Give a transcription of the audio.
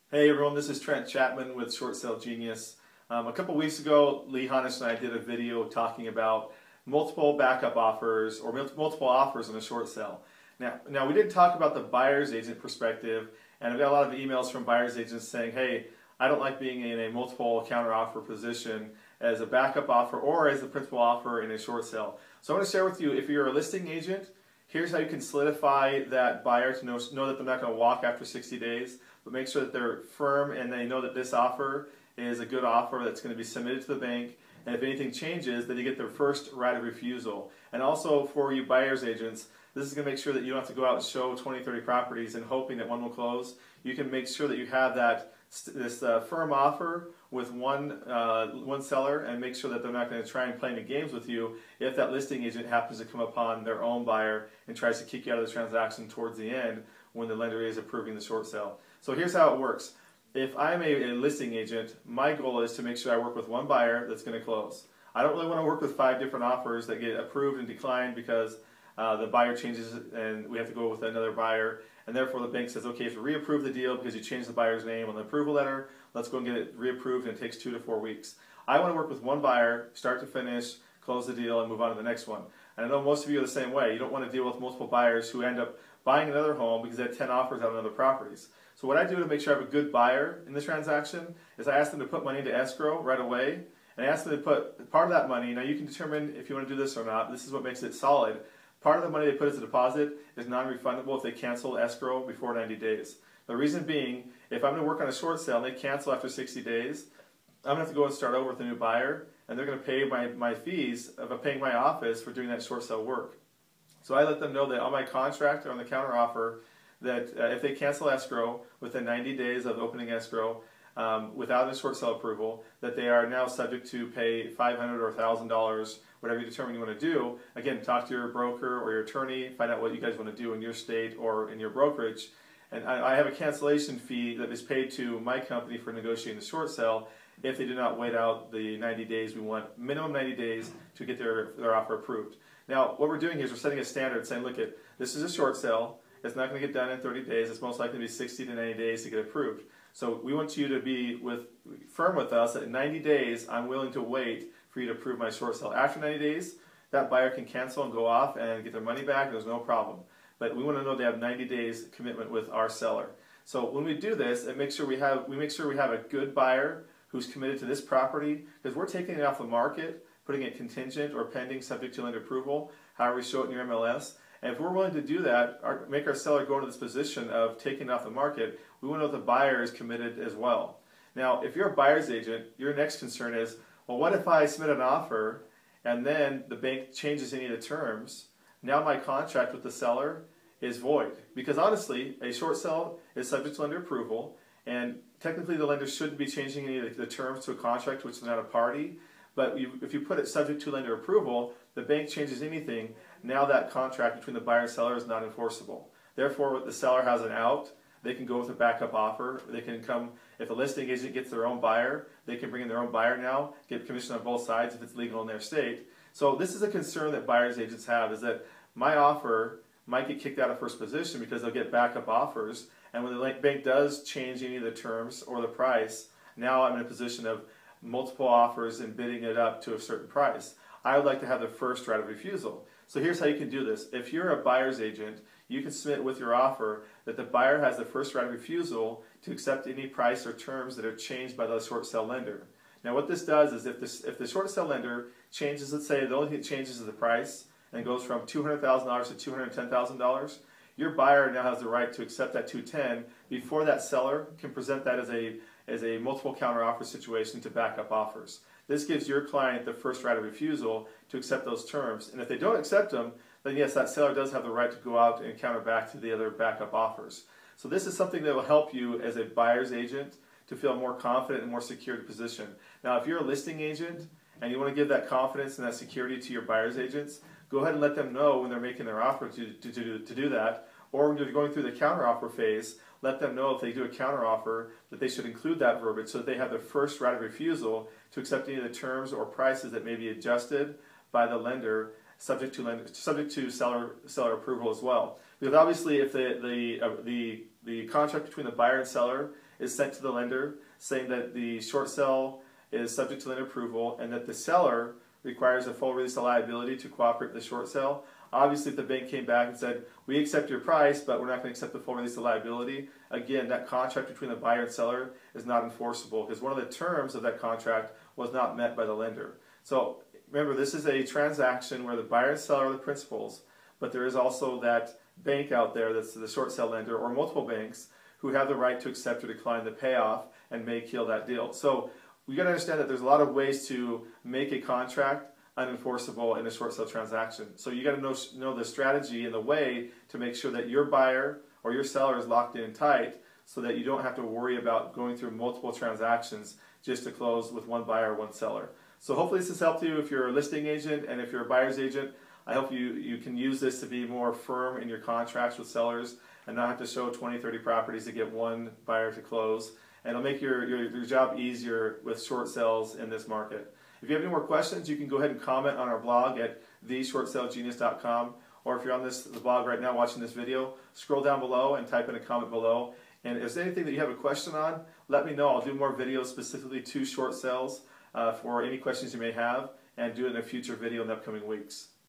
Hey everyone, this is Trent Chapman with Short Sale Genius. A couple weeks ago, Lee Hannes and I did a video talking about multiple backup offers or multiple offers on a short sale. Now we did talk about the buyer's agent perspective, and I got a lot of emails from buyer's agents saying, hey, I don't like being in a multiple counter offer position as a backup offer or as the principal offer in a short sale. So I want to share with you, if you're a listing agent, here's how you can solidify that buyer to know that they're not going to walk after 60 days, but make sure that they're firm and they know that this offer is a good offer that's going to be submitted to the bank. And if anything changes, then you get their first right of refusal. And also for you buyer's agents, this is going to make sure that you don't have to go out and show 20, 30 properties and hoping that one will close. You can make sure that you have this firm offer with one seller and make sure that they're not going to try and play any games with you if that listing agent happens to come upon their own buyer and tries to kick you out of the transaction towards the end when the lender is approving the short sale. So here's how it works. If I'm a listing agent, my goal is to make sure I work with one buyer that's going to close. I don't really want to work with 5 different offers that get approved and declined because the buyer changes and we have to go with another buyer, and therefore the bank says, okay, if you reapprove the deal because you changed the buyer's name on the approval letter, let's go and get it reapproved, and it takes 2 to 4 weeks. I want to work with one buyer, start to finish, close the deal, and move on to the next one. And I know most of you are the same way. You don't want to deal with multiple buyers who end up buying another home because they had 10 offers out on other properties. So what I do to make sure I have a good buyer in the transaction is I ask them to put money into escrow right away, and I ask them to put part of that money. Now you can determine if you want to do this or not. This is what makes it solid. Part of the money they put as a deposit is non-refundable if they cancel escrow before 90 days. The reason being, if I'm going to work on a short sale and they cancel after 60 days, I'm going to have to go and start over with a new buyer, and they're going to pay my fees of paying my office for doing that short sale work. So I let them know that on my contract or on the counter offer that if they cancel escrow within 90 days of opening escrow without a short sale approval, that they are now subject to pay $500 or $1,000, whatever you determine you want to do. Again, talk to your broker or your attorney, find out what you guys want to do in your state or in your brokerage. And I have a cancellation fee that is paid to my company for negotiating the short sale if they do not wait out the 90 days. We want minimum 90 days to get their offer approved. Now, what we're doing here is we're setting a standard saying, look, this is a short sale. It's not going to get done in 30 days. It's most likely to be 60 to 90 days to get approved. So we want you to be firm with us that in 90 days, I'm willing to wait for you to approve my short sale. After 90 days, that buyer can cancel and go off and get their money back. There's no problem. But we want to know they have 90 days commitment with our seller. So when we do this, we make sure we have a good buyer who's committed to this property, because we're taking it off the market, putting it contingent or pending subject to lender approval, however you show it in your MLS. And if we're willing to do that, make our seller go into this position of taking it off the market, we want to know the buyer is committed as well. Now, if you're a buyer's agent, your next concern is, well, what if I submit an offer and then the bank changes any of the terms? Now my contract with the seller is void. Because honestly, a short sale is subject to lender approval, and technically the lender shouldn't be changing any of the terms to a contract which is not a party. But if you put it subject to lender approval, the bank changes anything, now that contract between the buyer and seller is not enforceable. Therefore, the seller has an out. They can go with a backup offer. They can come, if a listing agent gets their own buyer, they can bring in their own buyer now, get commission on both sides if it's legal in their state. So this is a concern that buyer's agents have, is that my offer might get kicked out of first position because they'll get backup offers, and when the bank does change any of the terms or the price, now I'm in a position of multiple offers and bidding it up to a certain price. I would like to have the first right of refusal. So here's how you can do this. If you're a buyer's agent, you can submit with your offer that the buyer has the first right of refusal to accept any price or terms that are changed by the short sale lender. Now what this does is if the short sale lender changes, let's say the only thing that changes is the price and goes from $200,000 to $210,000, your buyer now has the right to accept that $210 before that seller can present that as a multiple counter offer situation to backup offers. This gives your client the first right of refusal to accept those terms. And if they don't accept them, then yes, that seller does have the right to go out and counter back to the other backup offers. So this is something that will help you as a buyer's agent to feel more confident and more secure in position. Now, if you're a listing agent and you want to give that confidence and that security to your buyer's agents, go ahead and let them know when they're making their offer to do that. Or when you're going through the counteroffer phase, let them know if they do a counteroffer that they should include that verbiage so that they have the first right of refusal to accept any of the terms or prices that may be adjusted by the lender, subject to seller approval as well. Because obviously, if the contract between the buyer and seller is sent to the lender saying that the short sale is subject to lender approval and that the seller requires a full release of liability to cooperate with the short sale. Obviously, if the bank came back and said, we accept your price, but we're not going to accept the full release of liability, again, that contract between the buyer and seller is not enforceable because one of the terms of that contract was not met by the lender. So remember, this is a transaction where the buyer and seller are the principals, but there is also that bank out there that's the short sale lender or multiple banks who have the right to accept or decline the payoff and may kill that deal. So we got to understand that there's a lot of ways to make a contract unenforceable in a short sale transaction. So you got to know the strategy and the way to make sure that your buyer or your seller is locked in tight so that you don't have to worry about going through multiple transactions just to close with one buyer or one seller. So hopefully this has helped you if you're a listing agent and if you're a buyer's agent. I hope you can use this to be more firm in your contracts with sellers and not have to show 20, 30 properties to get one buyer to close. And it'll make your job easier with short sales in this market. If you have any more questions, you can go ahead and comment on our blog at theshortsalegenius.com, or if you're on the blog right now watching this video, scroll down below and type in a comment below. And if there's anything that you have a question on, let me know. I'll do more videos specifically to short sales for any questions you may have and do it in a future video in the upcoming weeks.